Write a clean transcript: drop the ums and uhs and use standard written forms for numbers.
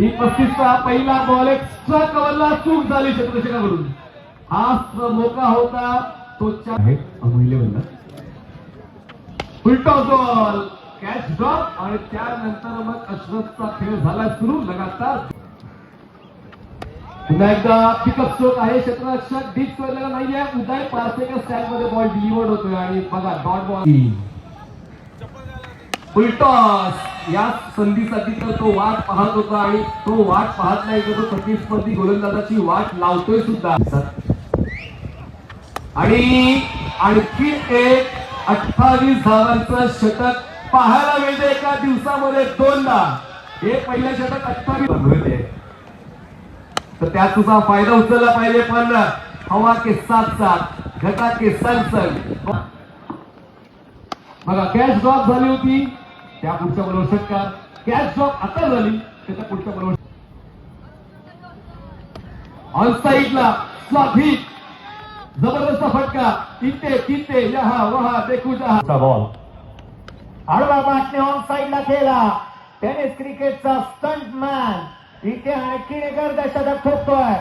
ही 35चा पहिला ball extra कव्हरला चूक झाली क्षेत्ररक्षकाकडून. हा मोका होता तो महिलेवरला उलटा बॉल कॅच ड्रॉप आणि त्यानंतर मग अश्रफचा खेळ झाला सुरू लगातार. पुन्हा एकदा पिकअप स्ट्रोक आहे. क्षेत्ररक्षक डीप केलेला नाहीये. उदय पारसेकर स्टँड मध्ये बॉल डिलिव्हर्ड होतोय आणि बघा डॉट बॉल फुलटॉस या संधीसाठी तर तो वाट पाहत होता आणि तो वाट पाहत नाही तर तो प्रतिस्पर्धी गोलंदाजाची वाट लावतोय सुद्धा. आणि आणखी एक 28 धावांचं षटक पाहायला मिळते एका दिवसामध्ये दोनदा. हे पहिलं षटक 28 मिळते तर त्यात तुझा फायदा उचलला पाहिजे. पण हवा के साथ साथ घटा के संग संग बघा कॅच ड्रॉप झाली होती. त्या पुढच्या बरोबर षटकार कॅच ड्रॉप आता झाली त्याच्या पुढच्या बरोबर ऑन साईडला स्वाधीन जबरदस्त फटका. इथे तिथे यहा वहा देखू जहा बॉल आडवा बाटने ऑन साइडला खेळला. टेनिस क्रिकेटचा स्टंट मॅन इथे आणखी एक अर्धशतक ठोकतोय.